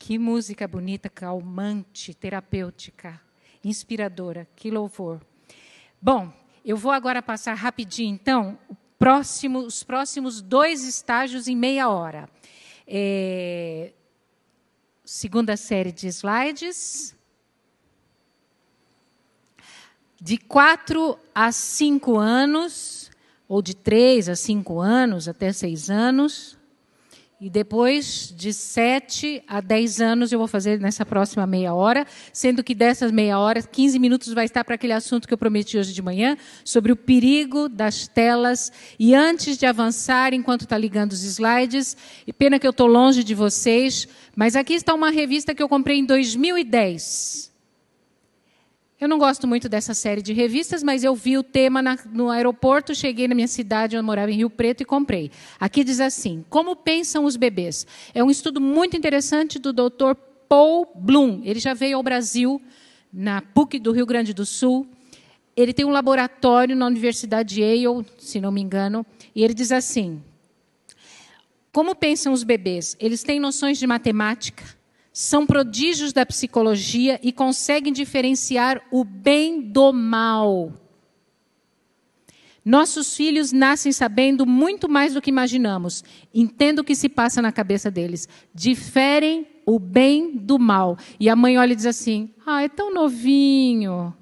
Que música bonita, calmante, terapêutica, inspiradora, que louvor. Bom, eu vou agora passar rapidinho, então, os próximos 2 estágios em meia hora. Segunda série de slides. De 4 a 5 anos, ou de 3 a 5 anos, até 6 anos. E depois, de 7 a 10 anos, eu vou fazer nessa próxima meia hora, sendo que dessas meia hora, 15 minutos vai estar para aquele assunto que eu prometi hoje de manhã, sobre o perigo das telas. E antes de avançar, enquanto está ligando os slides, e pena que eu estou longe de vocês, mas aqui está uma revista que eu comprei em 2010. Eu não gosto muito dessa série de revistas, mas eu vi o tema no aeroporto, cheguei na minha cidade, eu morava em Rio Preto, e comprei. Aqui diz assim: Como pensam os bebês? É um estudo muito interessante do Dr. Paul Bloom. Ele já veio ao Brasil, na PUC do Rio Grande do Sul. Ele tem um laboratório na Universidade Yale, se não me engano, e ele diz assim: Como pensam os bebês? Eles têm noções de matemática, são prodígios da psicologia e conseguem diferenciar o bem do mal. Nossos filhos nascem sabendo muito mais do que imaginamos. Entendo o que se passa na cabeça deles. Diferem o bem do mal. E a mãe olha e diz assim: é tão novinho.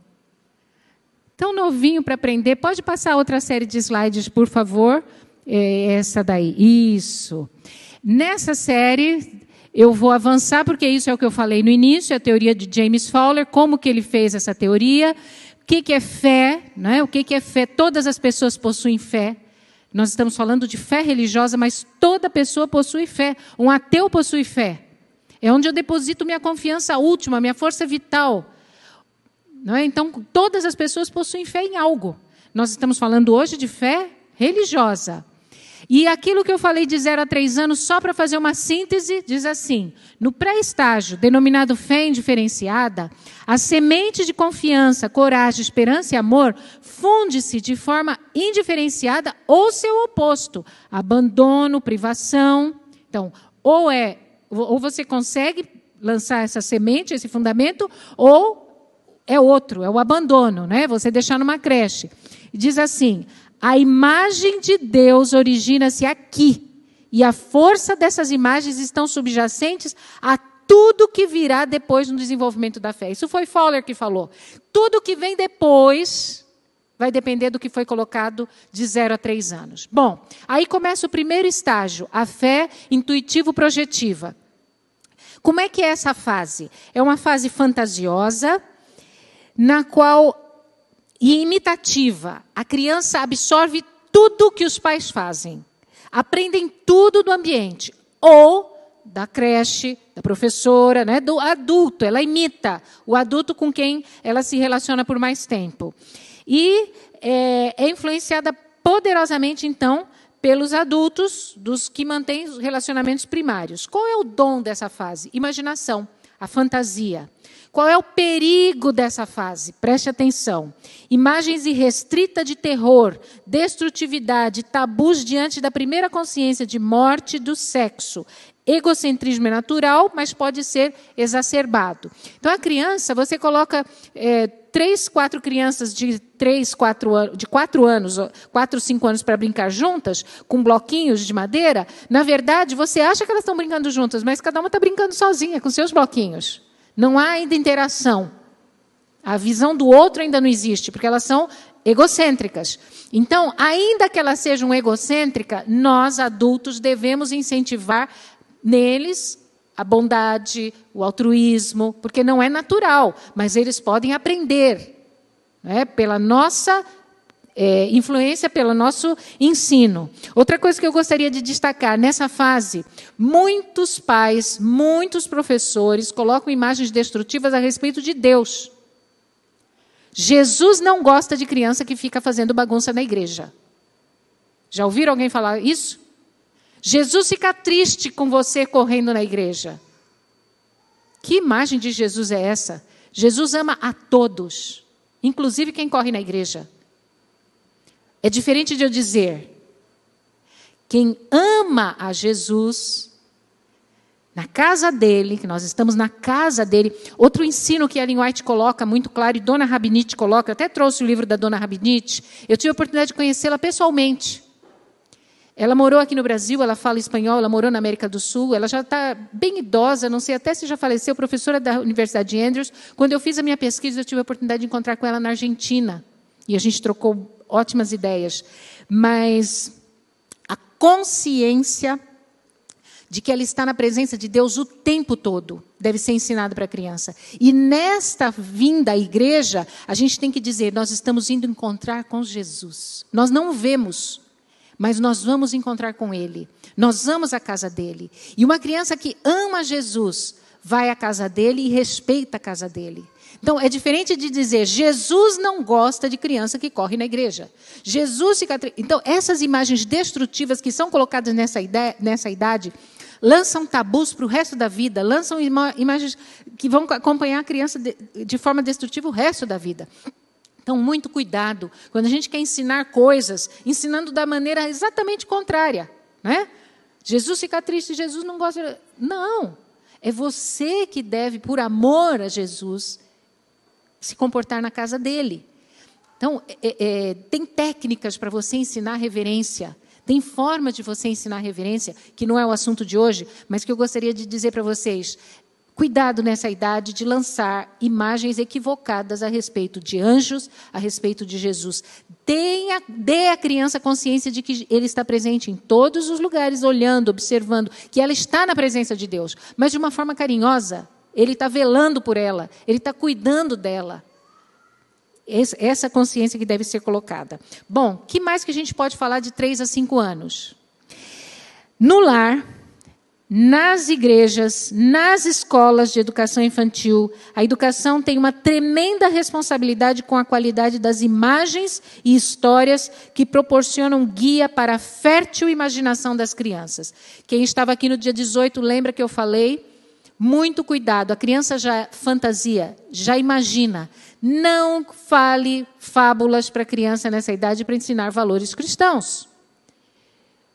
Tão novinho para aprender. Pode passar outra série de slides, por favor? Essa daí. Isso. Nessa série, eu vou avançar, porque isso é o que eu falei no início, a teoria de James Fowler, como que ele fez essa teoria, o que é fé, né? O que é fé? Todas as pessoas possuem fé. Nós estamos falando de fé religiosa, mas toda pessoa possui fé. Um ateu possui fé. É onde eu deposito minha confiança última, minha força vital. Não é? Então, todas as pessoas possuem fé em algo. Nós estamos falando hoje de fé religiosa. E aquilo que eu falei de 0 a 3 anos, só para fazer uma síntese, diz assim: no pré-estágio, denominado fé indiferenciada, a semente de confiança, coragem, esperança e amor funde-se de forma indiferenciada ou seu oposto, abandono, privação. Então, ou você consegue lançar essa semente, esse fundamento, ou é outro, é o abandono, né? Você deixar numa creche. E diz assim: a imagem de Deus origina-se aqui, e a força dessas imagens estão subjacentes a tudo que virá depois no desenvolvimento da fé. Isso foi Fowler que falou. Tudo que vem depois vai depender do que foi colocado de 0 a 3 anos. Bom, aí começa o primeiro estágio, a fé intuitivo-projetiva. Como é que é essa fase? É uma fase fantasiosa, na qual... e imitativa. A criança absorve tudo que os pais fazem. Aprendem tudo do ambiente. Ou da creche, da professora, né, do adulto. Ela imita o adulto com quem ela se relaciona por mais tempo. E é influenciada poderosamente, então, pelos adultos, dos que mantêm os relacionamentos primários. Qual é o dom dessa fase? Imaginação, a fantasia. Qual é o perigo dessa fase? Preste atenção. Imagens irrestritas de terror, destrutividade, tabus diante da primeira consciência de morte do sexo. Egocentrismo é natural, mas pode ser exacerbado. Então, a criança, você coloca 3, 4 crianças de 4 anos, 4, 5 anos para brincar juntas, com bloquinhos de madeira. Na verdade, você acha que elas estão brincando juntas, mas cada uma está brincando sozinha, com seus bloquinhos. Não há ainda interação. A visão do outro ainda não existe, porque elas são egocêntricas. Então, ainda que elas sejam egocêntricas, nós, adultos, devemos incentivar neles a bondade, o altruísmo, porque não é natural, mas eles podem aprender, né, pela nossa influência, pelo nosso ensino. Outra coisa que eu gostaria de destacar, nessa fase, muitos pais, muitos professores colocam imagens destrutivas a respeito de Deus. Jesus não gosta de criança que fica fazendo bagunça na igreja. Já ouviram alguém falar isso? Jesus fica triste com você correndo na igreja. Que imagem de Jesus é essa? Jesus ama a todos, inclusive quem corre na igreja. É diferente de eu dizer, quem ama a Jesus Na casa dele, que nós estamos na casa dele. Outro ensino que Ellen White coloca muito claro, e Dona Rabinit coloca, eu até trouxe o livro da Dona Rabinit, eu tive a oportunidade de conhecê-la pessoalmente. Ela morou aqui no Brasil, ela fala espanhol, ela morou na América do Sul, ela já está bem idosa, não sei até se já faleceu, professora da Universidade de Andrews. Quando eu fiz a minha pesquisa, eu tive a oportunidade de encontrar com ela na Argentina. E a gente trocou ótimas ideias. Mas a consciência de que ela está na presença de Deus o tempo todo deve ser ensinada para a criança. E nesta vinda à igreja, a gente tem que dizer, nós estamos indo encontrar com Jesus. Nós não o vemos, mas nós vamos encontrar com Ele. Nós vamos à casa dele. E uma criança que ama Jesus vai à casa dele e respeita a casa dele. Então, é diferente de dizer, Jesus não gosta de criança que corre na igreja. Jesus fica... Então, essas imagens destrutivas que são colocadas nessa idade lançam tabus para o resto da vida, lançam imagens que vão acompanhar a criança de forma destrutiva o resto da vida. Então, muito cuidado quando a gente quer ensinar coisas, ensinando da maneira exatamente contrária. Né? Jesus fica triste, Jesus não gosta... Não, é você que deve, por amor a Jesus, se comportar na casa dele. Então, tem técnicas para você ensinar reverência, tem forma de você ensinar reverência, que não é o assunto de hoje, mas que eu gostaria de dizer para vocês. Cuidado nessa idade de lançar imagens equivocadas a respeito de anjos, a respeito de Jesus. Dê à criança consciência de que ele está presente em todos os lugares, olhando, observando, que ela está na presença de Deus, mas de uma forma carinhosa. Ele está velando por ela, ele está cuidando dela. Essa consciência que deve ser colocada. Bom, o que mais que a gente pode falar de 3 a 5 anos? No lar, nas igrejas, nas escolas de educação infantil, a educação tem uma tremenda responsabilidade com a qualidade das imagens e histórias que proporcionam guia para a fértil imaginação das crianças. Quem estava aqui no dia 18, lembra que eu falei? Muito cuidado, a criança já fantasia, já imagina. Não fale fábulas para a criança nessa idade para ensinar valores cristãos.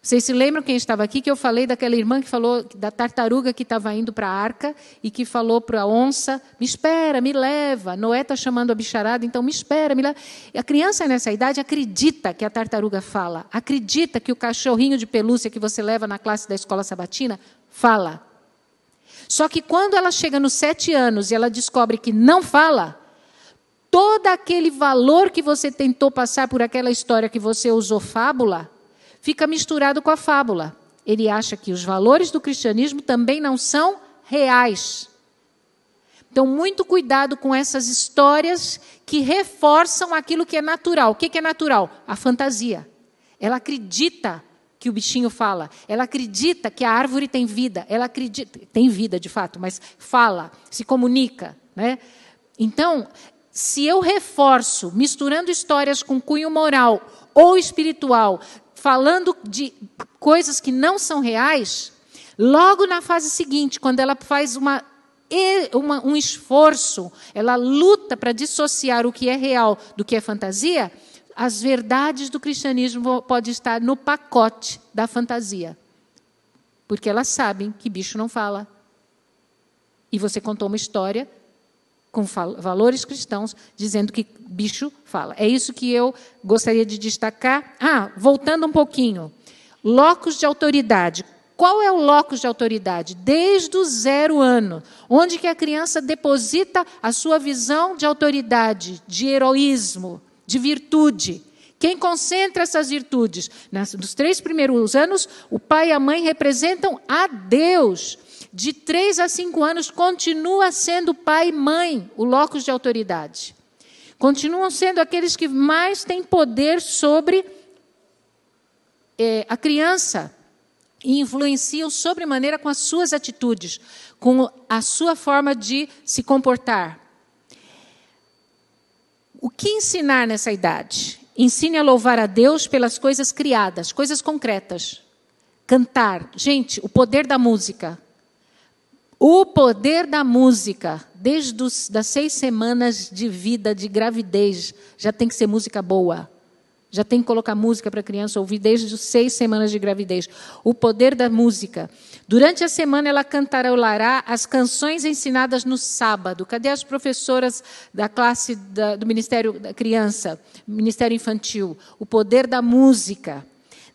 Vocês se lembram quem estava aqui que eu falei daquela irmã que falou da tartaruga que estava indo para a arca e que falou para a onça, me espera, me leva. Noé está chamando a bicharada, então me espera, me leva. E a criança nessa idade acredita que a tartaruga fala, acredita que o cachorrinho de pelúcia que você leva na classe da escola sabatina fala. Só que quando ela chega nos 7 anos e ela descobre que não fala, todo aquele valor que você tentou passar por aquela história que você usou fábula, fica misturado com a fábula. Ele acha que os valores do cristianismo também não são reais. Então, muito cuidado com essas histórias que reforçam aquilo que é natural. O que é natural? A fantasia. Ela acredita que o bichinho fala. Ela acredita que a árvore tem vida. Ela acredita... Tem vida, de fato, mas fala, se comunica. Né? Então, se eu reforço, misturando histórias com cunho moral ou espiritual, falando de coisas que não são reais, logo na fase seguinte, quando ela faz um esforço, ela luta para dissociar o que é real do que é fantasia, as verdades do cristianismo podem estar no pacote da fantasia. Porque elas sabem que bicho não fala. E você contou uma história com valores cristãos, dizendo que bicho fala. É isso que eu gostaria de destacar. Voltando um pouquinho. Locus de autoridade. Qual é o locus de autoridade? Desde o 0 ano, onde que a criança deposita a sua visão de autoridade, de heroísmo, de virtude. Quem concentra essas virtudes? Nos 3 primeiros anos, o pai e a mãe representam a Deus. De 3 a 5 anos, continua sendo pai e mãe o locus de autoridade. Continuam sendo aqueles que mais têm poder sobre a criança e influenciam sobremaneira com as suas atitudes, com a sua forma de se comportar. O que ensinar nessa idade? Ensine a louvar a Deus pelas coisas criadas, coisas concretas. Cantar. Gente, o poder da música. O poder da música, desde das 6 semanas de vida, de gravidez, já tem que ser música boa. Já tem que colocar música para a criança ouvir desde as 6 semanas de gravidez. O poder da música. Durante a semana, ela cantarolará as canções ensinadas no sábado. Cadê as professoras da classe do Ministério da Criança, Ministério Infantil? O poder da música.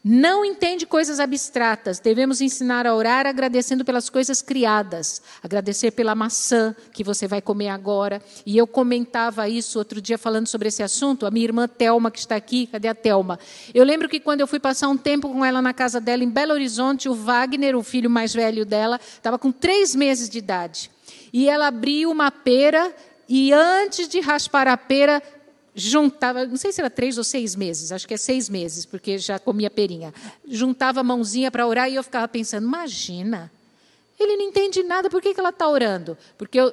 Não entende coisas abstratas. Devemos ensinar a orar agradecendo pelas coisas criadas. Agradecer pela maçã que você vai comer agora. E eu comentava isso outro dia falando sobre esse assunto. A minha irmã Thelma, que está aqui. Cadê a Thelma? Eu lembro que quando eu fui passar um tempo com ela na casa dela, em Belo Horizonte, o Wagner, o filho mais velho dela, estava com 3 meses de idade. E ela abriu uma pera e antes de raspar a pera, juntava, não sei se era 3 ou 6 meses, acho que é 6 meses, porque já comia perinha. Juntava a mãozinha para orar e eu ficava pensando, imagina, ele não entende nada, por que ela está orando? Porque eu,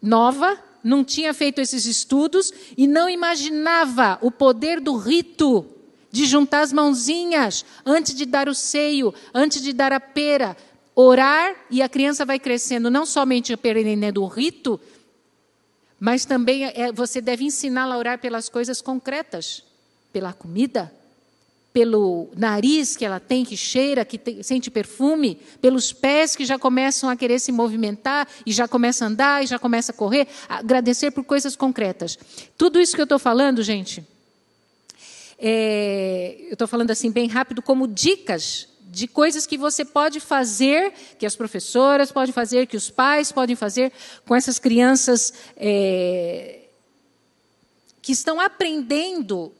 nova, não tinha feito esses estudos e não imaginava o poder do rito, de juntar as mãozinhas antes de dar o seio, antes de dar a pera. Orar e a criança vai crescendo, não somente aprendendo o rito, mas também você deve ensiná-la a orar pelas coisas concretas, pela comida, pelo nariz que ela tem, que cheira, sente perfume, pelos pés que já começam a querer se movimentar, e já começa a andar, e já começa a correr, agradecer por coisas concretas. Tudo isso que eu estou falando, gente, eu estou falando assim bem rápido, como dicas de coisas que você pode fazer, que as professoras podem fazer, que os pais podem fazer com essas crianças que estão aprendendo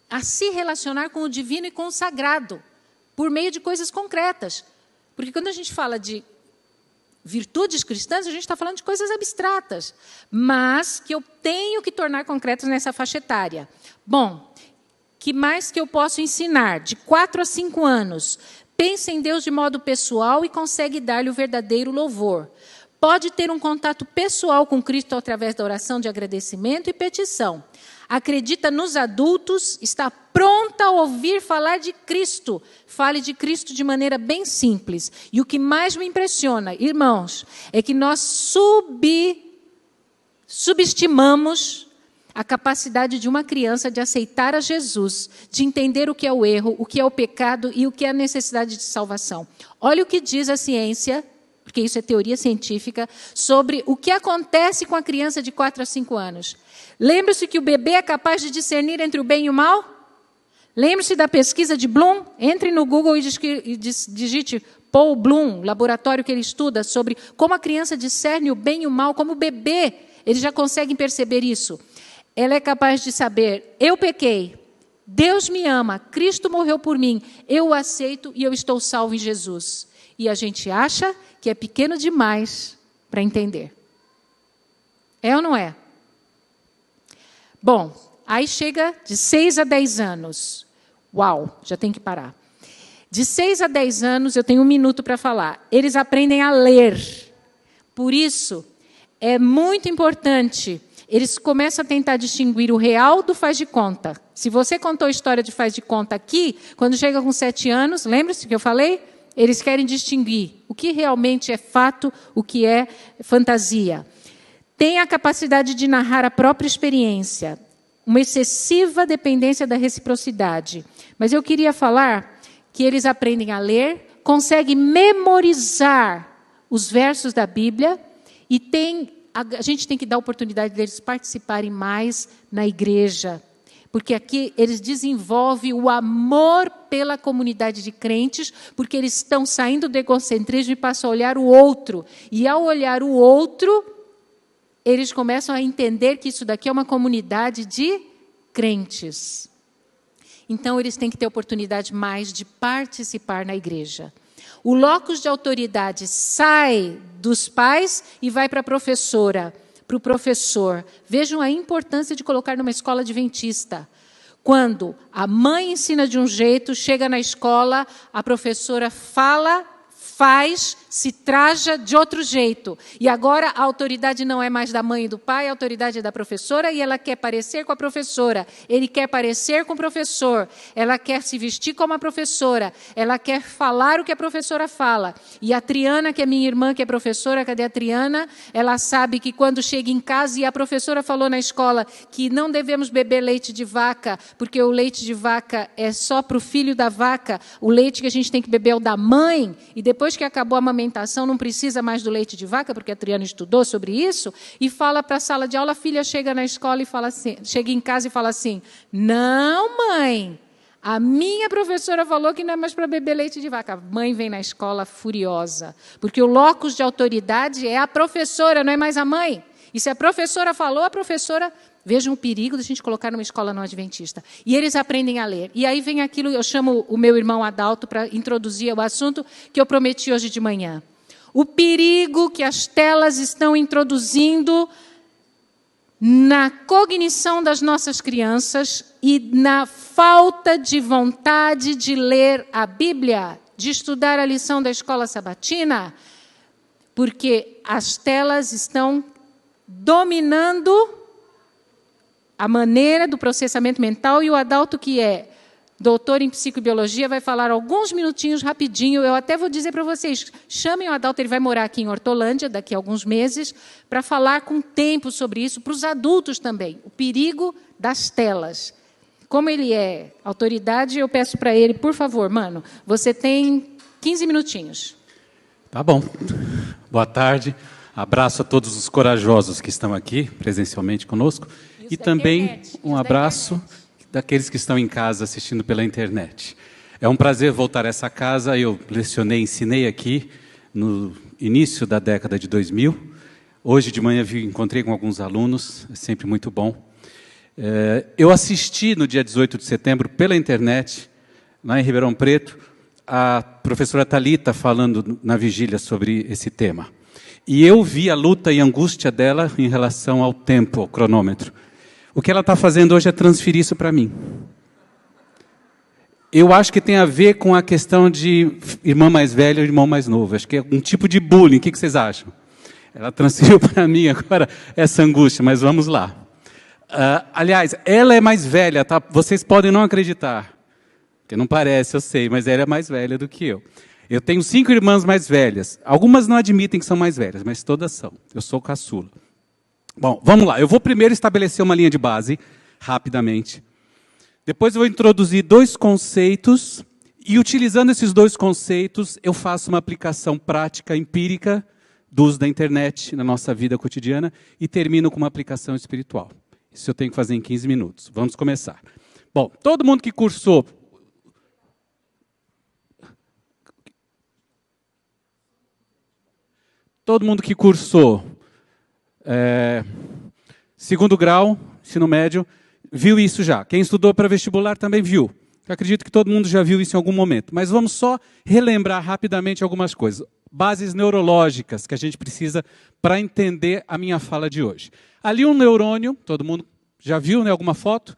a se relacionar com o divino e com o sagrado, por meio de coisas concretas. Porque quando a gente fala de virtudes cristãs, a gente está falando de coisas abstratas, mas que eu tenho que tornar concretas nessa faixa etária. Bom, que mais que eu posso ensinar? De 4 a 5 anos, pensa em Deus de modo pessoal e consegue dar-lhe o verdadeiro louvor. Pode ter um contato pessoal com Cristo através da oração de agradecimento e petição. Acredita nos adultos, está pronta a ouvir falar de Cristo. Fale de Cristo de maneira bem simples. E o que mais me impressiona, irmãos, é que nós subestimamos a capacidade de uma criança de aceitar a Jesus, de entender o que é o erro, o que é o pecado e o que é a necessidade de salvação. Olha o que diz a ciência, porque isso é teoria científica, sobre o que acontece com a criança de 4 a 5 anos. Lembre-se que o bebê é capaz de discernir entre o bem e o mal? Lembre-se da pesquisa de Bloom? Entre no Google e digite Paul Bloom, laboratório que ele estuda, sobre como a criança discerne o bem e o mal, como o bebê, eles já conseguem perceber isso. Ela é capaz de saber, eu pequei, Deus me ama, Cristo morreu por mim, eu o aceito e eu estou salvo em Jesus. E a gente acha que é pequeno demais para entender. É ou não é? Bom, aí chega de 6 a 10 anos. Uau, já tem que parar. De 6 a 10 anos, eu tenho 1 minuto para falar. Eles aprendem a ler. Por isso, é muito importante. Eles começam a tentar distinguir o real do faz de conta. Se você contou a história de faz de conta aqui, quando chega com 7 anos, lembra-se que eu falei? Eles querem distinguir o que realmente é fato, o que é fantasia. Tem a capacidade de narrar a própria experiência, uma excessiva dependência da reciprocidade. Mas eu queria falar que eles aprendem a ler, conseguem memorizar os versos da Bíblia e a gente tem que dar a oportunidade deles participarem mais na igreja, porque aqui eles desenvolvem o amor pela comunidade de crentes, porque eles estão saindo do egocentrismo e passam a olhar o outro. E ao olhar o outro, eles começam a entender que isso daqui é uma comunidade de crentes. Então, eles têm que ter oportunidade mais de participar na igreja. O locus de autoridade sai dos pais e vai para a professora, para o professor. Vejam a importância de colocar numa escola adventista. Quando a mãe ensina de um jeito, chega na escola, a professora fala, faz, se traja de outro jeito. E agora a autoridade não é mais da mãe e do pai, a autoridade é da professora, e ela quer parecer com a professora, ele quer parecer com o professor, ela quer se vestir como a professora, ela quer falar o que a professora fala. E a Triana, que é minha irmã, que é professora, cadê a Triana? Ela sabe que quando chega em casa, e a professora falou na escola que não devemos beber leite de vaca, porque o leite de vaca é só para o filho da vaca, o leite que a gente tem que beber é o da mãe, e depois que acabou a amamentação não precisa mais do leite de vaca, porque a Triana estudou sobre isso, e fala para a sala de aula, a filha chega na escola e fala assim, chega em casa e fala assim, não, mãe, a minha professora falou que não é mais para beber leite de vaca. A mãe vem na escola furiosa, porque o locus de autoridade é a professora, não é mais a mãe. E se a professora falou, a professora... Vejam o perigo de a gente colocar numa escola não adventista. E eles aprendem a ler. E aí vem aquilo, eu chamo o meu irmão Adalto para introduzir o assunto que eu prometi hoje de manhã. O perigo que as telas estão introduzindo na cognição das nossas crianças e na falta de vontade de ler a Bíblia, de estudar a lição da escola sabatina, porque as telas estão dominando a maneira do processamento mental, e o Adalto, que é doutor em psicobiologia, vai falar alguns minutinhos, rapidinho. Eu até vou dizer para vocês, chamem o Adalto, ele vai morar aqui em Hortolândia, daqui a alguns meses, para falar com tempo sobre isso, para os adultos também, o perigo das telas. Como ele é autoridade, eu peço para ele, por favor, mano, você tem 15 minutinhos. Tá bom. Boa tarde. Abraço a todos os corajosos que estão aqui, presencialmente conosco. E também um abraço daqueles que estão em casa assistindo pela internet. É um prazer voltar a essa casa. Eu lecionei, ensinei aqui no início da década de 2000. Hoje de manhã encontrei com alguns alunos, é sempre muito bom. Eu assisti no dia 18 de setembro pela internet, lá em Ribeirão Preto, a professora Thalita falando na vigília sobre esse tema. E eu vi a luta e a angústia dela em relação ao tempo, ao cronômetro. O que ela está fazendo hoje é transferir isso para mim. Eu acho que tem a ver com a questão de irmã mais velha ou irmão mais novo. Acho que é um tipo de bullying. O que vocês acham? Ela transferiu para mim agora essa angústia, mas vamos lá. Aliás, ela é mais velha, tá? Vocês podem não acreditar. Porque não parece, eu sei, mas ela é mais velha do que eu. Eu tenho 5 irmãs mais velhas. Algumas não admitem que são mais velhas, mas todas são. Eu sou caçula. Bom, vamos lá. Eu vou primeiro estabelecer uma linha de base, rapidamente. Depois eu vou introduzir 2 conceitos, e utilizando esses 2 conceitos, eu faço uma aplicação prática, empírica, do uso da internet na nossa vida cotidiana, e termino com uma aplicação espiritual. Isso eu tenho que fazer em 15 minutos. Vamos começar. Bom, todo mundo que cursou... Todo mundo que cursou... segundo grau, ensino médio, viu isso já. Quem estudou para vestibular também viu. Eu acredito que todo mundo já viu isso em algum momento. Mas vamos só relembrar rapidamente algumas coisas. Bases neurológicas que a gente precisa para entender a minha fala de hoje. Ali um neurônio, todo mundo já viu, né, alguma foto?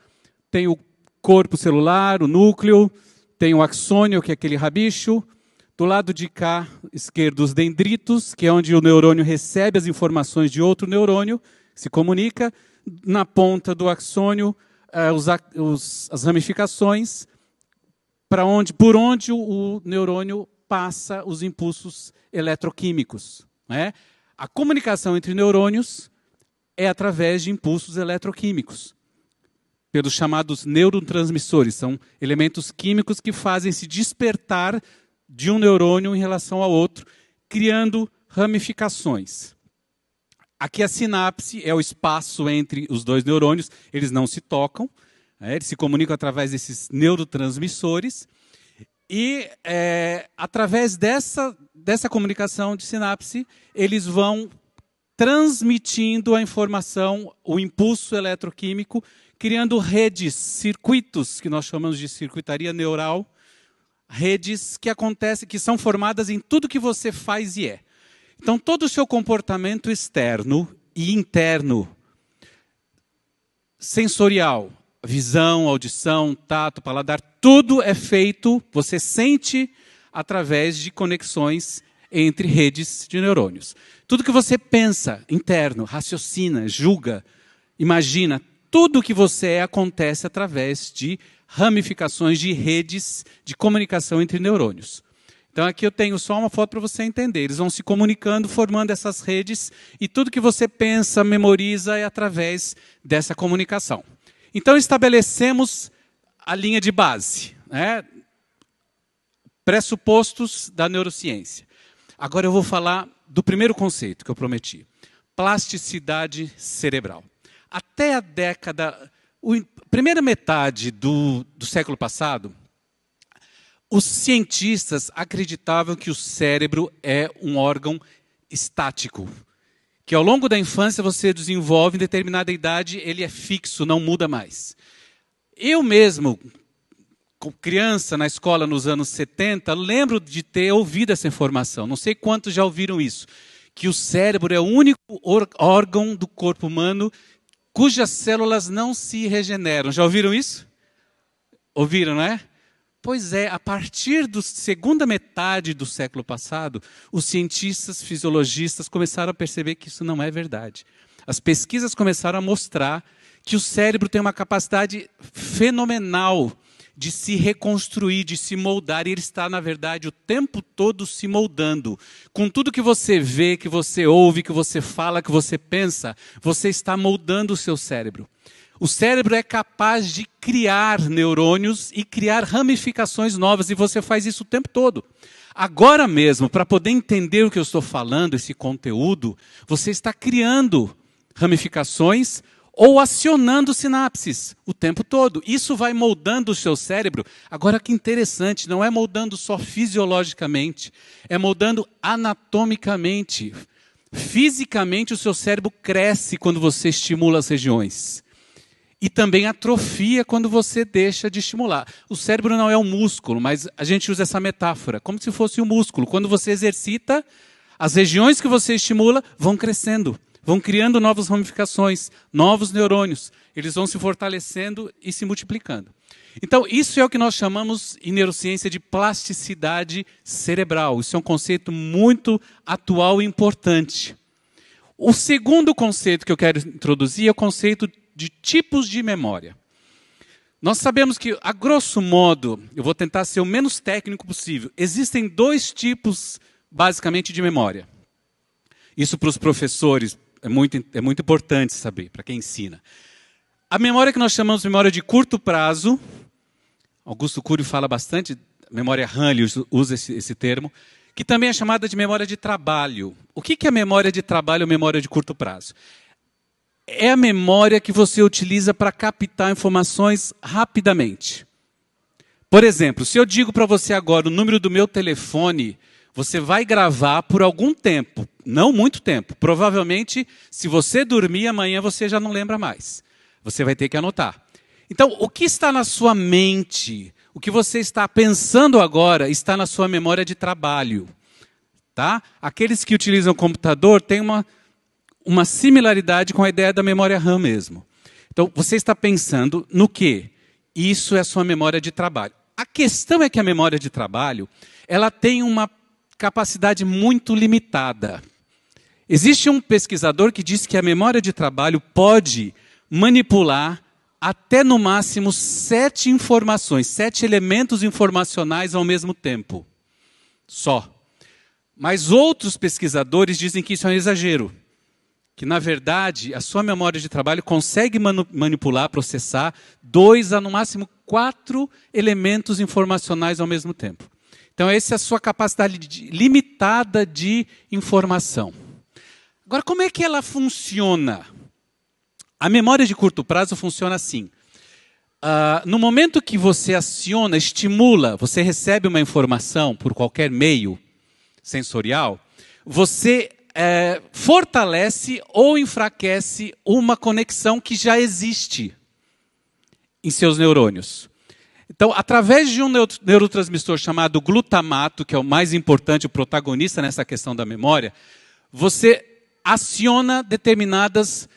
Tem o corpo celular, o núcleo, tem o axônio, que é aquele rabicho. Do lado de cá, esquerdo, os dendritos, que é onde o neurônio recebe as informações de outro neurônio, se comunica. Na ponta do axônio, as ramificações, por onde o neurônio passa os impulsos eletroquímicos. Né? A comunicação entre neurônios é através de impulsos eletroquímicos, pelos chamados neurotransmissores. São elementos químicos que fazem se despertar de um neurônio em relação ao outro, criando ramificações. Aqui a sinapse é o espaço entre os 2 neurônios, eles não se tocam, eles se comunicam através desses neurotransmissores, e através dessa comunicação de sinapse, eles vão transmitindo a informação, o impulso eletroquímico, criando redes, circuitos, que nós chamamos de circuitaria neural, redes que são formadas em tudo que você faz e é. Então, todo o seu comportamento externo e interno, sensorial, visão, audição, tato, paladar, tudo é feito, você sente através de conexões entre redes de neurônios. Tudo que você pensa, interno, raciocina, julga, imagina, tudo que você é acontece através de ramificações de redes de comunicação entre neurônios. Então aqui eu tenho só uma foto para você entender. Eles vão se comunicando, formando essas redes, e tudo que você pensa, memoriza, é através dessa comunicação. Então estabelecemos a linha de base, né? Pressupostos da neurociência. Agora eu vou falar do primeiro conceito que eu prometi. Plasticidade cerebral. Até a primeira metade do século passado, os cientistas acreditavam que o cérebro é um órgão estático, que ao longo da infância você desenvolve, em determinada idade ele é fixo, não muda mais. Eu mesmo, criança na escola nos anos 70, lembro de ter ouvido essa informação, não sei quantos já ouviram isso, que o cérebro é o único órgão do corpo humano cujas células não se regeneram. Já ouviram isso? Ouviram, não é? Pois é, a partir da segunda metade do século passado, os cientistas fisiologistas começaram a perceber que isso não é verdade. As pesquisas começaram a mostrar que o cérebro tem uma capacidade fenomenal de se reconstruir, de se moldar, e ele está, na verdade, o tempo todo se moldando. Com tudo que você vê, que você ouve, que você fala, que você pensa, você está moldando o seu cérebro. O cérebro é capaz de criar neurônios e criar ramificações novas, e você faz isso o tempo todo. Agora mesmo, para poder entender o que eu estou falando, esse conteúdo, você está criando ramificações ou acionando sinapses o tempo todo. Isso vai moldando o seu cérebro. Agora, que interessante, não é moldando só fisiologicamente, é moldando anatomicamente. Fisicamente, o seu cérebro cresce quando você estimula as regiões. E também atrofia quando você deixa de estimular. O cérebro não é um músculo, mas a gente usa essa metáfora, como se fosse um músculo. Quando você exercita, as regiões que você estimula vão crescendo. Vão criando novas ramificações, novos neurônios. Eles vão se fortalecendo e se multiplicando. Então, isso é o que nós chamamos em neurociência de plasticidade cerebral. Isso é um conceito muito atual e importante. O segundo conceito que eu quero introduzir é o conceito de tipos de memória. Nós sabemos que, a grosso modo, eu vou tentar ser o menos técnico possível, existem dois tipos, basicamente, de memória. Isso para os professores é muito importante saber, para quem ensina. A memória que nós chamamos de memória de curto prazo, Augusto Cury fala bastante, memória Hanley usa esse termo, que também é chamada de memória de trabalho. O que é memória de trabalho ou memória de curto prazo? É a memória que você utiliza para captar informações rapidamente. Por exemplo, se eu digo para você agora o número do meu telefone, você vai gravar por algum tempo, não muito tempo. Provavelmente, se você dormir amanhã, você já não lembra mais. Você vai ter que anotar. Então, o que está na sua mente, o que você está pensando agora, está na sua memória de trabalho. Tá? Aqueles que utilizam computador têm uma similaridade com a ideia da memória RAM mesmo. Então, você está pensando no quê? Isso é a sua memória de trabalho. A questão é que a memória de trabalho, ela tem uma capacidade muito limitada. Existe um pesquisador que diz que a memória de trabalho pode manipular até no máximo 7 informações, 7 elementos informacionais ao mesmo tempo. Só. Mas outros pesquisadores dizem que isso é um exagero. Que, na verdade, a sua memória de trabalho consegue manipular, processar 2 a, no máximo, 4 elementos informacionais ao mesmo tempo. Então, essa é a sua capacidade limitada de informação. Agora, como é que ela funciona? A memória de curto prazo funciona assim. No momento que você aciona, estimula, você recebe uma informação por qualquer meio sensorial, você fortalece ou enfraquece uma conexão que já existe em seus neurônios. Então, através de um neurotransmissor chamado glutamato, que é o mais importante, o protagonista nessa questão da memória, você aciona determinadas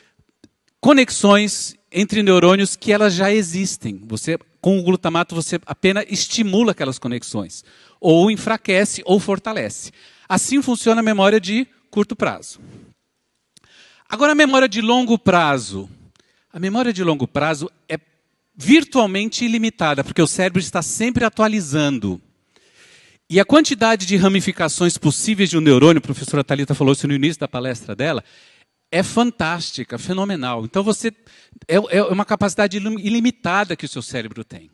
conexões entre neurônios que elas já existem. Você Com o glutamato você apenas estimula aquelas conexões. Ou enfraquece ou fortalece. Assim funciona a memória de curto prazo. Agora a memória de longo prazo. A memória de longo prazo é virtualmente ilimitada, porque o cérebro está sempre atualizando. E a quantidade de ramificações possíveis de um neurônio, a professora Thalita falou isso no início da palestra dela, é fantástica, fenomenal. Então é uma capacidade ilimitada que o seu cérebro tem.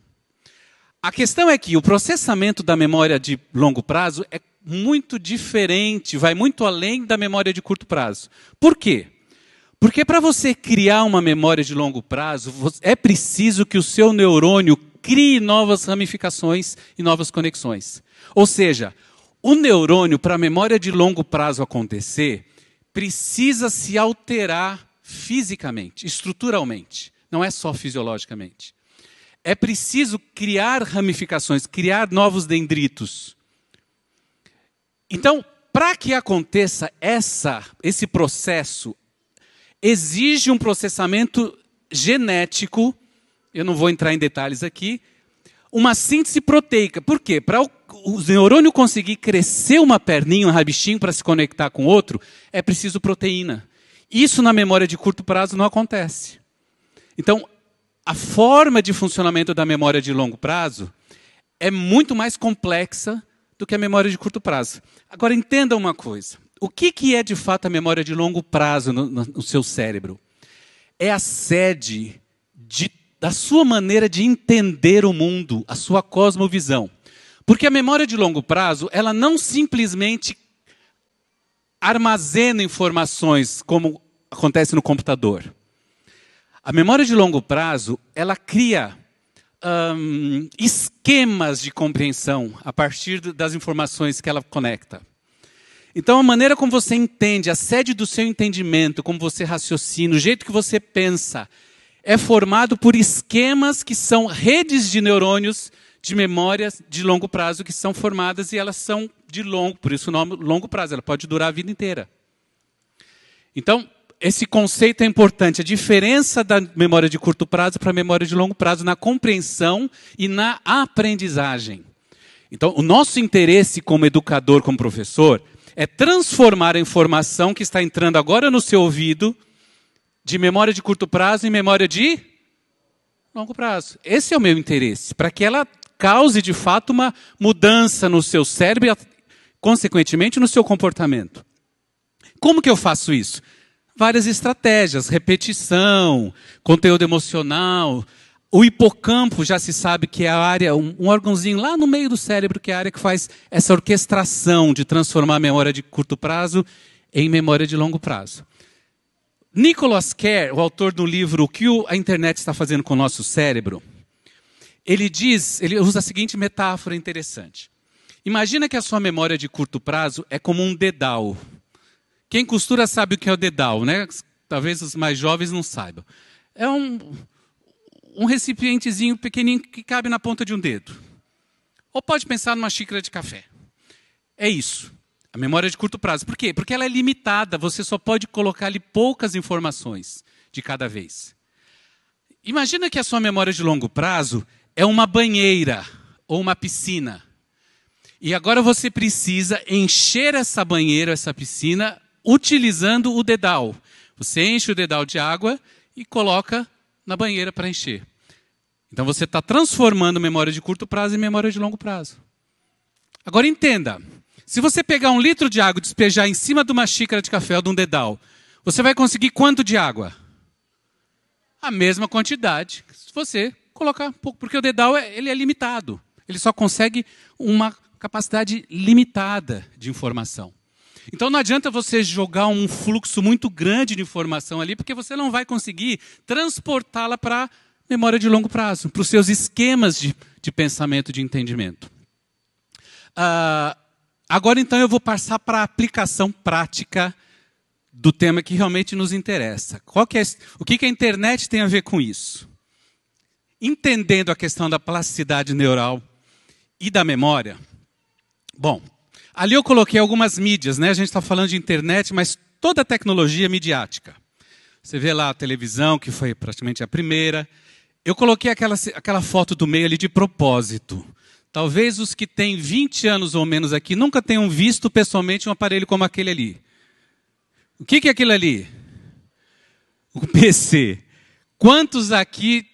A questão é que o processamento da memória de longo prazo é muito diferente, vai muito além da memória de curto prazo. Por quê? Porque para você criar uma memória de longo prazo, é preciso que o seu neurônio crie novas ramificações e novas conexões. Ou seja, o neurônio, para a memória de longo prazo acontecer, precisa se alterar fisicamente, estruturalmente, não é só fisiologicamente. É preciso criar ramificações, criar novos dendritos. Então, para que aconteça esse processo, exige um processamento genético, eu não vou entrar em detalhes aqui, uma síntese proteica. Por quê? Para o neurônio conseguir crescer uma perninha, um rabichinho para se conectar com outro, é preciso proteína. Isso na memória de curto prazo não acontece. Então, a forma de funcionamento da memória de longo prazo é muito mais complexa do que a memória de curto prazo. Agora, entenda uma coisa. O que é de fato a memória de longo prazo no seu cérebro? É a sede da sua maneira de entender o mundo, a sua cosmovisão. Porque a memória de longo prazo, ela não simplesmente armazena informações como acontece no computador. A memória de longo prazo, ela cria esquemas de compreensão a partir das informações que ela conecta. Então, a maneira como você entende, a sede do seu entendimento, como você raciocina, o jeito que você pensa, é formado por esquemas que são redes de neurônios de memórias de longo prazo que são formadas e elas são de longo, por isso o nome longo prazo, ela pode durar a vida inteira. Então, esse conceito é importante, a diferença da memória de curto prazo para a memória de longo prazo na compreensão e na aprendizagem. Então, o nosso interesse como educador, como professor, é transformar a informação que está entrando agora no seu ouvido de memória de curto prazo em memória de longo prazo. Esse é o meu interesse, para que ela cause de fato uma mudança no seu cérebro e, consequentemente, no seu comportamento. Como que eu faço isso? Várias estratégias, repetição, conteúdo emocional. O hipocampo já se sabe que é a área, um órgãozinho lá no meio do cérebro, que é a área que faz essa orquestração de transformar a memória de curto prazo em memória de longo prazo. Nicholas Carr, o autor do livro O que a internet está fazendo com o nosso cérebro, ele usa a seguinte metáfora interessante. Imagina que a sua memória de curto prazo é como um dedal. Quem costura sabe o que é o dedal, né? Talvez os mais jovens não saibam. É um recipientezinho pequenininho que cabe na ponta de um dedo. Ou pode pensar numa xícara de café. É isso. A memória de curto prazo. Por quê? Porque ela é limitada. Você só pode colocar ali poucas informações de cada vez. Imagina que a sua memória de longo prazo é uma banheira ou uma piscina. E agora você precisa encher essa banheira, essa piscina, utilizando o dedal. Você enche o dedal de água e coloca na banheira para encher. Então você está transformando memória de curto prazo em memória de longo prazo. Agora entenda, se você pegar 1 litro de água e despejar em cima de uma xícara de café ou de um dedal, você vai conseguir quanto de água? A mesma quantidade, se você colocar um pouco, porque o dedal ele é limitado. Ele só consegue uma capacidade limitada de informação. Então não adianta você jogar um fluxo muito grande de informação ali, porque você não vai conseguir transportá-la para a memória de longo prazo, para os seus esquemas de pensamento, de entendimento. Agora então eu vou passar para a aplicação prática do tema que realmente nos interessa. O que a internet tem a ver com isso? Entendendo a questão da plasticidade neural e da memória, bom, ali eu coloquei algumas mídias, né? A gente está falando de internet, mas toda a tecnologia midiática. Você vê lá a televisão, que foi praticamente a primeira. Eu coloquei aquela foto do meio ali de propósito. Talvez os que têm 20 anos ou menos aqui nunca tenham visto pessoalmente um aparelho como aquele ali. O que é aquilo ali? O PC. Quantos aqui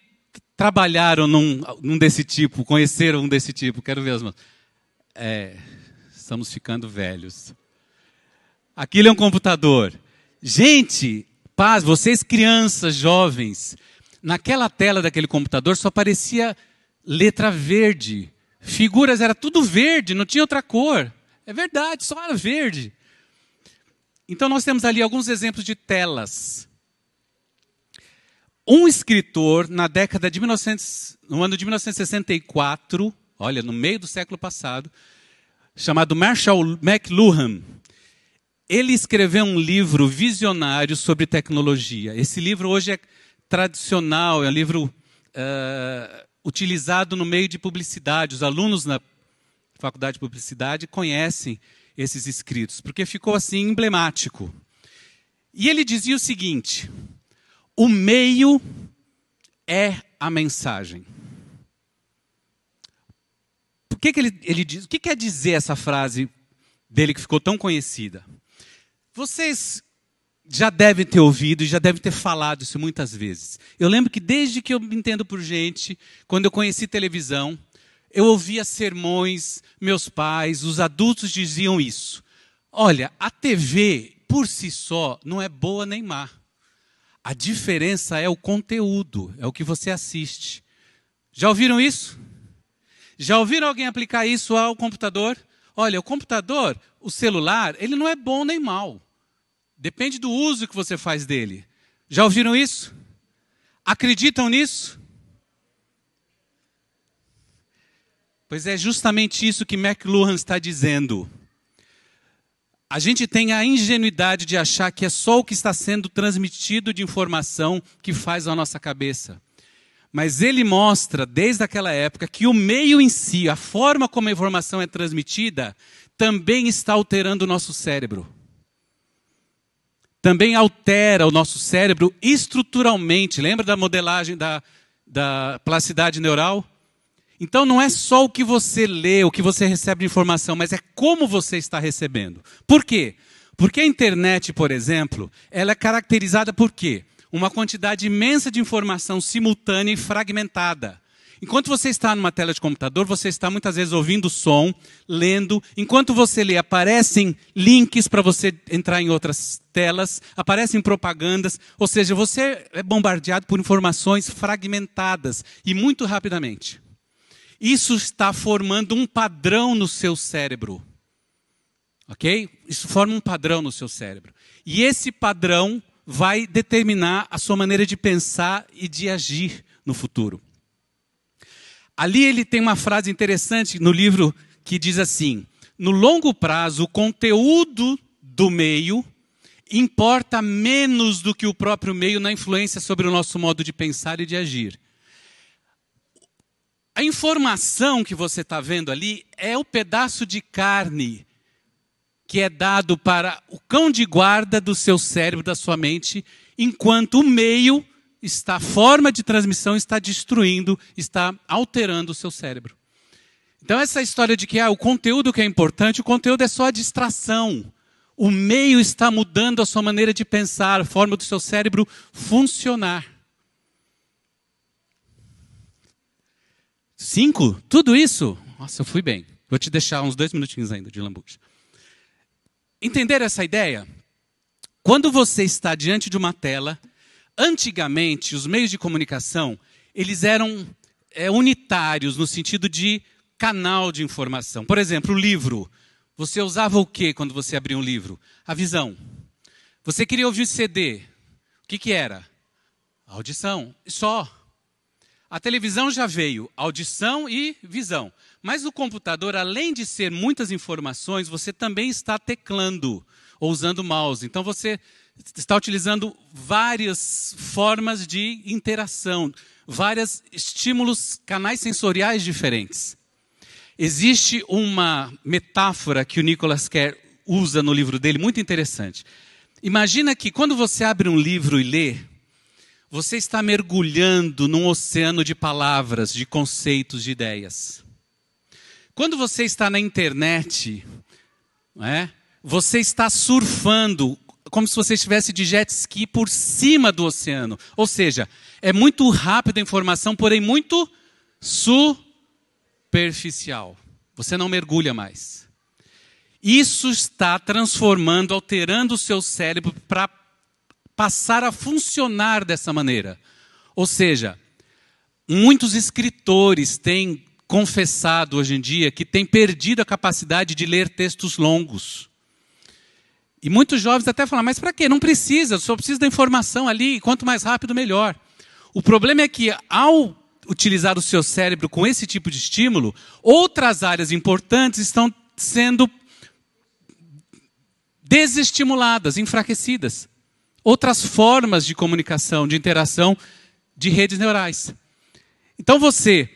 trabalharam num desse tipo, conheceram um desse tipo? Quero ver as mãos. Estamos ficando velhos. Aquilo é um computador. Gente, paz, vocês crianças, jovens, naquela tela daquele computador só aparecia letra verde. Figuras, era tudo verde, não tinha outra cor. É verdade, só era verde. Então nós temos ali alguns exemplos de telas. Um escritor, no ano de 1964, olha, no meio do século passado, chamado Marshall McLuhan, ele escreveu um livro visionário sobre tecnologia. Esse livro hoje é tradicional, é um livro utilizado no meio de publicidade. Os alunos na faculdade de publicidade conhecem esses escritos, porque ficou assim emblemático. E ele dizia o seguinte: o meio é a mensagem. Por que ele diz? O que quer dizer essa frase dele que ficou tão conhecida? Vocês já devem ter ouvido e já devem ter falado isso muitas vezes. Eu lembro que desde que eu me entendo por gente, quando eu conheci televisão, eu ouvia sermões, meus pais, os adultos diziam isso. Olha, a TV, por si só, não é boa nem má. A diferença é o conteúdo, é o que você assiste. Já ouviram isso? Já ouviram alguém aplicar isso ao computador? Olha, o computador, o celular, ele não é bom nem mal. Depende do uso que você faz dele. Já ouviram isso? Acreditam nisso? Pois é justamente isso que McLuhan está dizendo. A gente tem a ingenuidade de achar que é só o que está sendo transmitido de informação que faz a nossa cabeça. Mas ele mostra, desde aquela época, que o meio em si, a forma como a informação é transmitida, também está alterando o nosso cérebro. Também altera o nosso cérebro estruturalmente. Lembra da modelagem da plasticidade neural? Então não é só o que você lê, o que você recebe de informação, mas é como você está recebendo. Por quê? Porque a internet, por exemplo, ela é caracterizada por quê? Uma quantidade imensa de informação simultânea e fragmentada. Enquanto você está numa tela de computador, você está muitas vezes ouvindo som, lendo. Enquanto você lê, aparecem links para você entrar em outras telas, aparecem propagandas. Ou seja, você é bombardeado por informações fragmentadas e muito rapidamente. Isso está formando um padrão no seu cérebro. Ok? Isso forma um padrão no seu cérebro. E esse padrão vai determinar a sua maneira de pensar e de agir no futuro. Ali ele tem uma frase interessante no livro que diz assim: no longo prazo, o conteúdo do meio importa menos do que o próprio meio na influência sobre o nosso modo de pensar e de agir. A informação que você está vendo ali é o pedaço de carne que é dado para o cão de guarda do seu cérebro, da sua mente, enquanto o meio, a forma de transmissão está destruindo, está alterando o seu cérebro. Então essa história de que o conteúdo que é importante, o conteúdo é só a distração. O meio está mudando a sua maneira de pensar, a forma do seu cérebro funcionar. 5? Tudo isso? Nossa, eu fui bem. Vou te deixar uns 2 minutinhos ainda de lambuja. Entenderam essa ideia? Quando você está diante de uma tela, antigamente os meios de comunicação, eles eram unitários no sentido de canal de informação. Por exemplo, o livro. Você usava o que quando você abria um livro? A visão. Você queria ouvir CD. O que era? A audição. Só. A televisão já veio, audição e visão. Mas o computador, além de ser muitas informações, você também está teclando ou usando mouse. Então você está utilizando várias formas de interação, vários estímulos, canais sensoriais diferentes. Existe uma metáfora que o Nicholas Carr usa no livro dele, muito interessante. Imagina que quando você abre um livro e lê, você está mergulhando num oceano de palavras, de conceitos, de ideias. Quando você está na internet, você está surfando, como se você estivesse de jet ski por cima do oceano. Ou seja, é muito rápida a informação, porém muito superficial. Você não mergulha mais. Isso está transformando, alterando o seu cérebro para passar a funcionar dessa maneira. Ou seja, muitos escritores têm confessado hoje em dia que têm perdido a capacidade de ler textos longos. E muitos jovens até falam, mas para quê? Não precisa, só precisa da informação ali, e quanto mais rápido, melhor. O problema é que, ao utilizar o seu cérebro com esse tipo de estímulo, outras áreas importantes estão sendo desestimuladas, enfraquecidas. Outras formas de comunicação, de interação, de redes neurais. Então você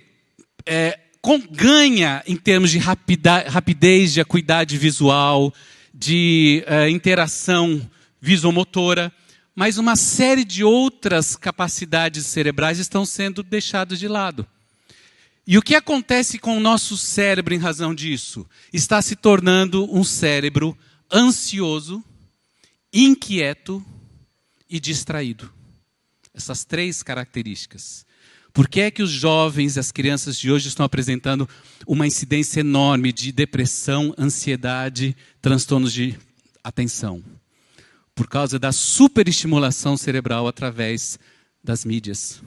ganha em termos de rapidez, de acuidade visual, de interação visomotora, mas uma série de outras capacidades cerebrais estão sendo deixadas de lado. E o que acontece com o nosso cérebro em razão disso? Está se tornando um cérebro ansioso, inquieto e distraído. Essas três características. Por que é que os jovens e as crianças de hoje estão apresentando uma incidência enorme de depressão, ansiedade, transtornos de atenção? Por causa da superestimulação cerebral através das mídias.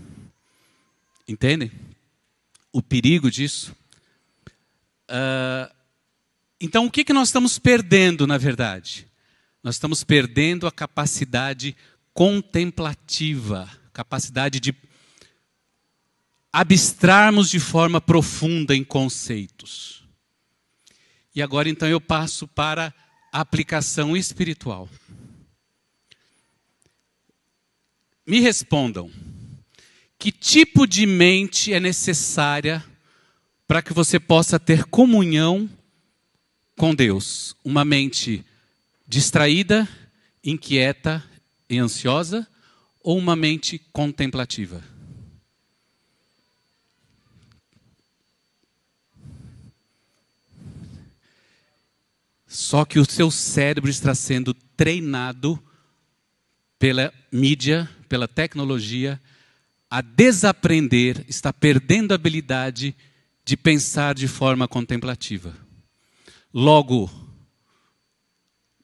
Entendem? O perigo disso? Então, o que nós estamos perdendo, na verdade? Nós estamos perdendo a capacidade contemplativa, capacidade de abstrarmos de forma profunda em conceitos. E agora, então, eu passo para a aplicação espiritual. Me respondam, que tipo de mente é necessária para que você possa ter comunhão com Deus? Uma mente distraída, inquieta e ansiosa, ou uma mente contemplativa? Só que o seu cérebro está sendo treinado pela mídia, pela tecnologia, a desaprender, está perdendo a habilidade de pensar de forma contemplativa. Logo,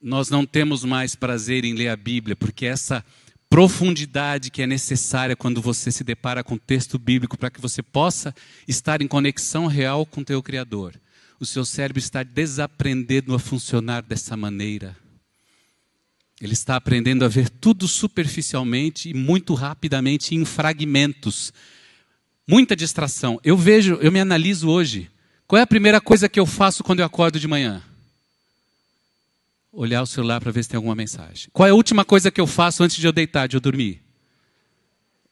nós não temos mais prazer em ler a Bíblia, porque essa profundidade que é necessária quando você se depara com o texto bíblico, para que você possa estar em conexão real com o teu Criador. O seu cérebro está desaprendendo a funcionar dessa maneira. Ele está aprendendo a ver tudo superficialmente e muito rapidamente em fragmentos. Muita distração. Eu me analiso hoje. Qual é a primeira coisa que eu faço quando eu acordo de manhã? Olhar o celular para ver se tem alguma mensagem. Qual é a última coisa que eu faço antes de eu deitar, de eu dormir?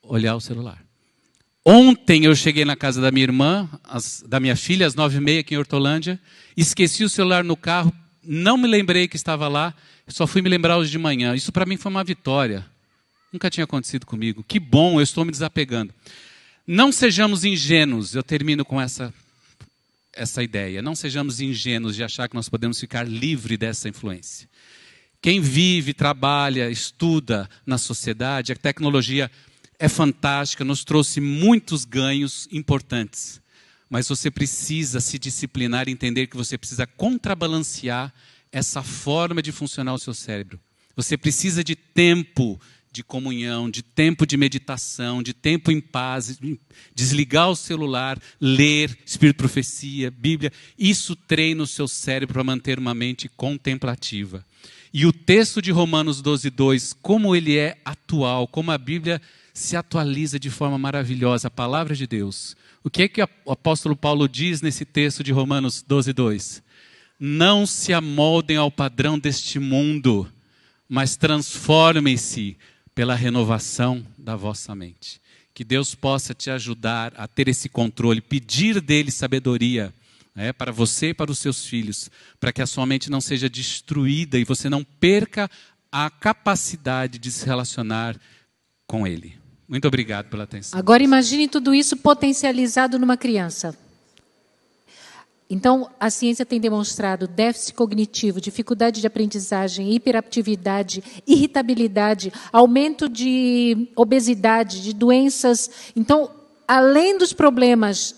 Olhar o celular. Ontem eu cheguei na casa da minha irmã, da minha filha, às 9h30 aqui em Hortolândia, esqueci o celular no carro, não me lembrei que estava lá, só fui me lembrar hoje de manhã. Isso para mim foi uma vitória. Nunca tinha acontecido comigo. Que bom, eu estou me desapegando. Não sejamos ingênuos, eu termino com essa ideia. Não sejamos ingênuos de achar que nós podemos ficar livre dessa influência. Quem vive, trabalha, estuda na sociedade, a tecnologia é fantástica, nos trouxe muitos ganhos importantes. Mas você precisa se disciplinar e entender que você precisa contrabalancear essa forma de funcionar o seu cérebro. Você precisa de tempo de comunhão, de tempo de meditação, de tempo em paz, desligar o celular, ler Espírito de Profecia, Bíblia. Isso treina o seu cérebro para manter uma mente contemplativa. E o texto de Romanos 12:2, como ele é atual, como a Bíblia se atualiza de forma maravilhosa, a palavra de Deus. O que é que o apóstolo Paulo diz nesse texto de Romanos 12:2? Não se amoldem ao padrão deste mundo, mas transformem-se pela renovação da vossa mente. Que Deus possa te ajudar a ter esse controle, pedir dele sabedoria, para você e para os seus filhos, para que a sua mente não seja destruída e você não perca a capacidade de se relacionar com ele. Muito obrigado pela atenção. Agora imagine tudo isso potencializado numa criança. Então, a ciência tem demonstrado déficit cognitivo, dificuldade de aprendizagem, hiperatividade, irritabilidade, aumento de obesidade, de doenças. Então, além dos problemas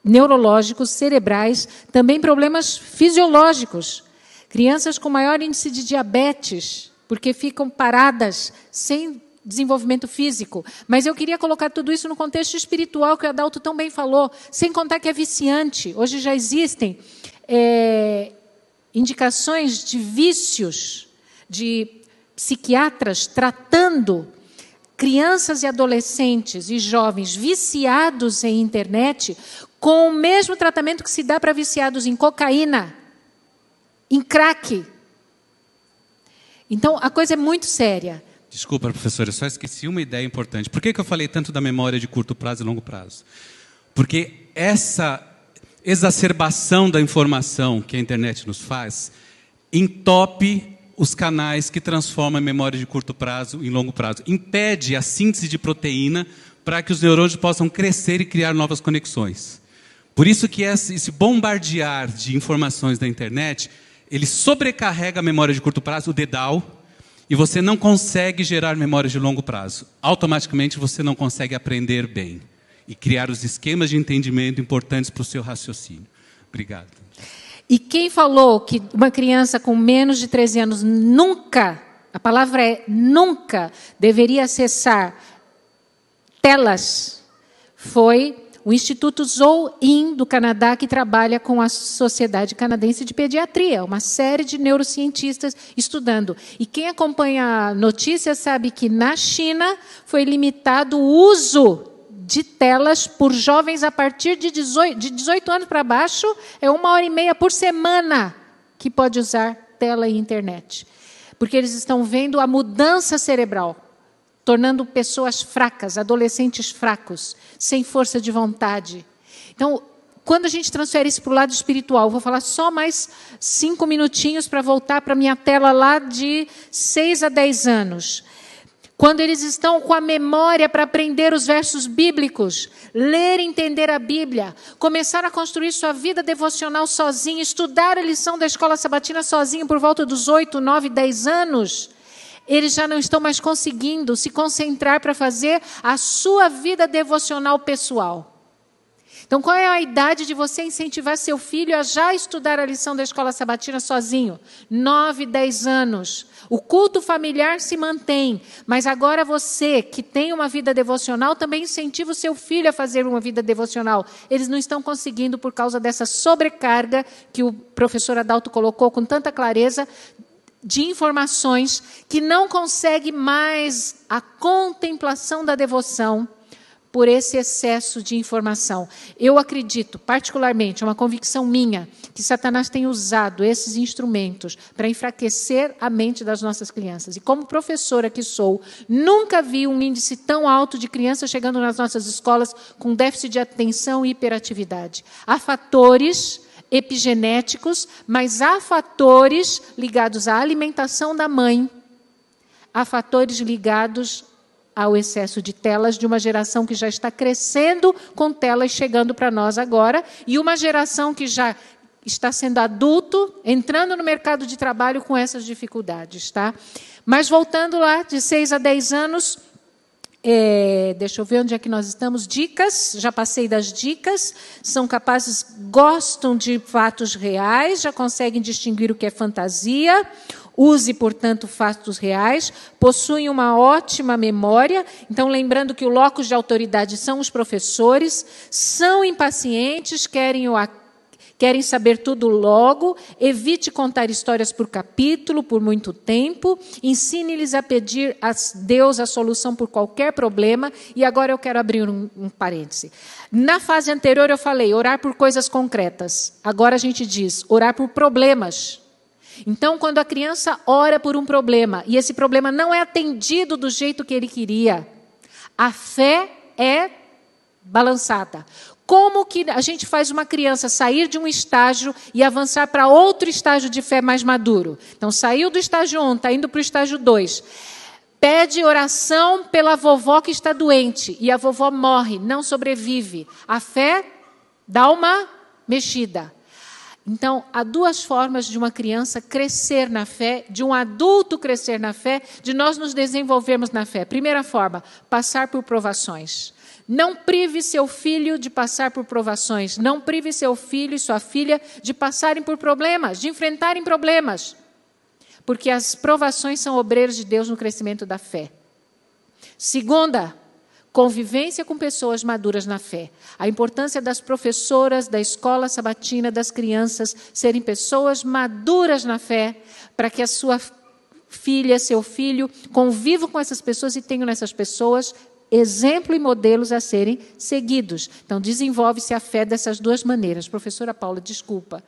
neurológicos, cerebrais, também problemas fisiológicos. Crianças com maior índice de diabetes, porque ficam paradas, sem desenvolvimento físico. Mas eu queria colocar tudo isso no contexto espiritual, que o Adalto tão bem falou, sem contar que é viciante. Hoje já existem indicações de vícios, de psiquiatras tratando crianças e adolescentes e jovens viciados em internet com o mesmo tratamento que se dá para viciados em cocaína, em crack. Então, a coisa é muito séria. Desculpa, professora, eu só esqueci uma ideia importante. Por que eu falei tanto da memória de curto prazo e longo prazo? Porque essa exacerbação da informação que a internet nos faz entope os canais que transformam a memória de curto prazo em longo prazo. Impede a síntese de proteína para que os neurônios possam crescer e criar novas conexões. Por isso que esse bombardear de informações da internet, ele sobrecarrega a memória de curto prazo, o dedal, e você não consegue gerar memórias de longo prazo. Automaticamente você não consegue aprender bem e criar os esquemas de entendimento importantes para o seu raciocínio. Obrigado. E quem falou que uma criança com menos de 13 anos nunca, a palavra é nunca, deveria acessar telas, foi o Instituto Zou-In do Canadá, que trabalha com a Sociedade Canadense de Pediatria, uma série de neurocientistas estudando. E quem acompanha a notícia sabe que na China foi limitado o uso de telas por jovens a partir de 18 anos para baixo, é 1h30 por semana que pode usar tela e internet. Porque eles estão vendo a mudança cerebral, tornando pessoas fracas, adolescentes fracos, sem força de vontade. Então, quando a gente transfere isso para o lado espiritual, vou falar só mais 5 minutinhos para voltar para a minha tela lá de 6 a 10 anos. Quando eles estão com a memória para aprender os versos bíblicos, ler e entender a Bíblia, começar a construir sua vida devocional sozinho, estudar a lição da escola sabatina sozinho por volta dos 8, 9, 10 anos, eles já não estão mais conseguindo se concentrar para fazer a sua vida devocional pessoal. Então, qual é a idade de você incentivar seu filho a já estudar a lição da escola sabatina sozinho? 9, 10 anos. O culto familiar se mantém, mas agora você, que tem uma vida devocional, também incentiva o seu filho a fazer uma vida devocional. Eles não estão conseguindo por causa dessa sobrecarga que o professor Adalto colocou com tanta clareza, de informações, que não consegue mais a contemplação da devoção por esse excesso de informação. Eu acredito, particularmente, é uma convicção minha, que Satanás tem usado esses instrumentos para enfraquecer a mente das nossas crianças. E como professora que sou, nunca vi um índice tão alto de crianças chegando nas nossas escolas com déficit de atenção e hiperatividade. Há fatores epigenéticos, mas há fatores ligados à alimentação da mãe, há fatores ligados ao excesso de telas de uma geração que já está crescendo com telas chegando para nós agora, e uma geração que já está sendo adulto, entrando no mercado de trabalho com essas dificuldades. Tá? Mas voltando lá, de 6 a 10 anos... deixa eu ver onde é que nós estamos. Dicas, já passei das dicas. São capazes, gostam de fatos reais, já conseguem distinguir o que é fantasia. Use, portanto, fatos reais. Possuem uma ótima memória. Então, lembrando que o locus de autoridade são os professores. São impacientes, querem saber tudo logo, evite contar histórias por capítulo, por muito tempo, ensine-lhes a pedir a Deus a solução por qualquer problema, e agora eu quero abrir um parêntese. Na fase anterior eu falei, orar por coisas concretas, agora a gente diz, orar por problemas. Então, quando a criança ora por um problema, e esse problema não é atendido do jeito que ele queria, a fé é balançada. Como que a gente faz uma criança sair de um estágio e avançar para outro estágio de fé mais maduro? Então, saiu do estágio 1, está indo para o estágio 2. Pede oração pela vovó que está doente e a vovó morre, não sobrevive. A fé dá uma mexida. Então, há duas formas de uma criança crescer na fé, de um adulto crescer na fé, de nós nos desenvolvermos na fé. Primeira forma, passar por provações. Não prive seu filho de passar por provações. Não prive seu filho e sua filha de passarem por problemas, de enfrentarem problemas. Porque as provações são obreiros de Deus no crescimento da fé. Segunda, convivência com pessoas maduras na fé. A importância das professoras, da escola sabatina, das crianças, serem pessoas maduras na fé, para que a sua filha, seu filho, convivam com essas pessoas e tenham nessas pessoas exemplo e modelos a serem seguidos. Então, desenvolve-se a fé dessas duas maneiras. Professora Paula, desculpa.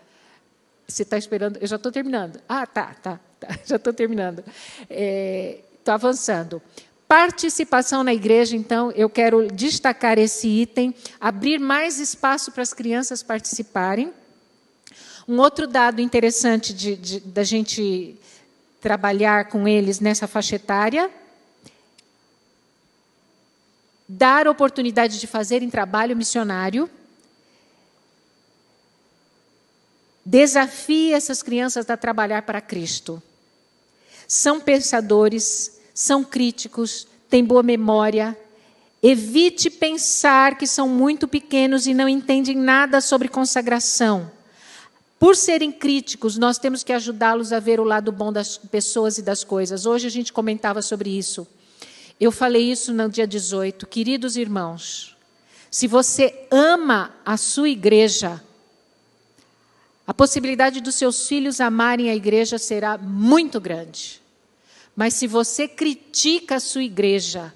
Você está esperando? Eu já estou terminando. Tá. Já estou terminando. Estou avançando. Participação na igreja, então, eu quero destacar esse item, abrir mais espaço para as crianças participarem. Um outro dado interessante da gente trabalhar com eles nessa faixa etária, dar oportunidade de fazerem trabalho missionário, desafie essas crianças a trabalhar para Cristo. São pensadores, são críticos, têm boa memória. Evite pensar que são muito pequenos e não entendem nada sobre consagração. Por serem críticos, nós temos que ajudá-los a ver o lado bom das pessoas e das coisas. Hoje a gente comentava sobre isso. Eu falei isso no dia 18. Queridos irmãos, se você ama a sua igreja, a possibilidade dos seus filhos amarem a igreja será muito grande. Mas se você critica a sua igreja,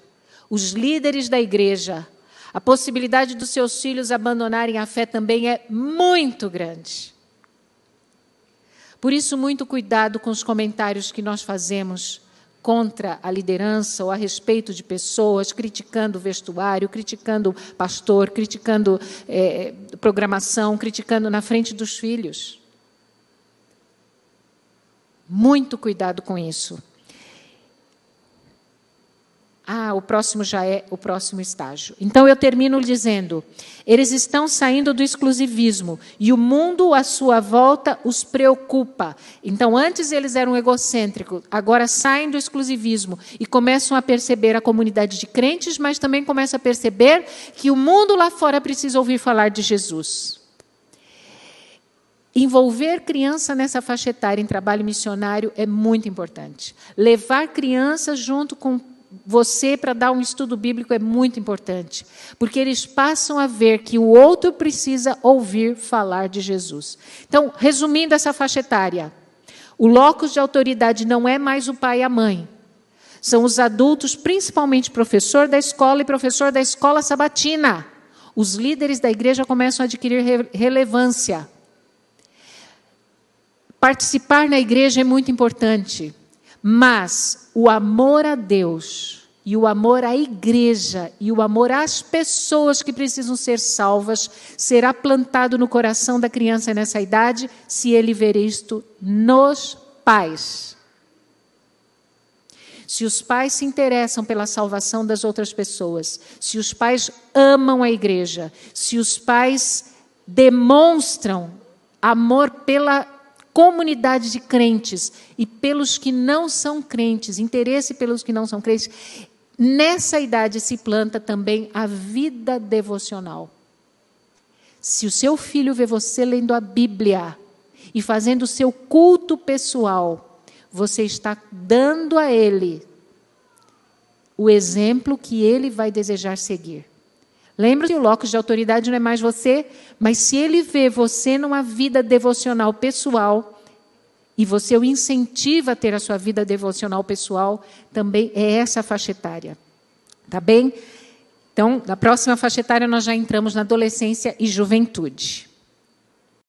os líderes da igreja, a possibilidade dos seus filhos abandonarem a fé também é muito grande. Por isso, muito cuidado com os comentários que nós fazemos contra a liderança ou a respeito de pessoas, criticando o vestuário, criticando o pastor, criticando programação, criticando na frente dos filhos. Muito cuidado com isso. O próximo já é o próximo estágio. Então, eu termino dizendo, eles estão saindo do exclusivismo e o mundo à sua volta os preocupa. Então, antes eles eram egocêntricos, agora saem do exclusivismo e começam a perceber a comunidade de crentes, mas também começam a perceber que o mundo lá fora precisa ouvir falar de Jesus. Envolver criança nessa faixa etária em trabalho missionário é muito importante. Levar crianças junto com você para dar um estudo bíblico é muito importante, porque eles passam a ver que o outro precisa ouvir falar de Jesus. Então, resumindo essa faixa etária, o locus de autoridade não é mais o pai e a mãe. São os adultos, principalmente professor da escola e professor da escola sabatina. Os líderes da igreja começam a adquirir relevância. Participar na igreja é muito importante. Mas o amor a Deus e o amor à igreja e o amor às pessoas que precisam ser salvas será plantado no coração da criança nessa idade, se ele ver isto nos pais. Se os pais se interessam pela salvação das outras pessoas, se os pais amam a igreja, se os pais demonstram amor pela comunidade de crentes e pelos que não são crentes, interesse pelos que não são crentes, nessa idade se planta também a vida devocional. Se o seu filho vê você lendo a Bíblia e fazendo o seu culto pessoal, você está dando a ele o exemplo que ele vai desejar seguir. Lembra-se, o locus de autoridade não é mais você, mas se ele vê você numa vida devocional pessoal, e você o incentiva a ter a sua vida devocional pessoal, também é essa faixa etária. Tá bem? Então, na próxima faixa etária, nós já entramos na adolescência e juventude.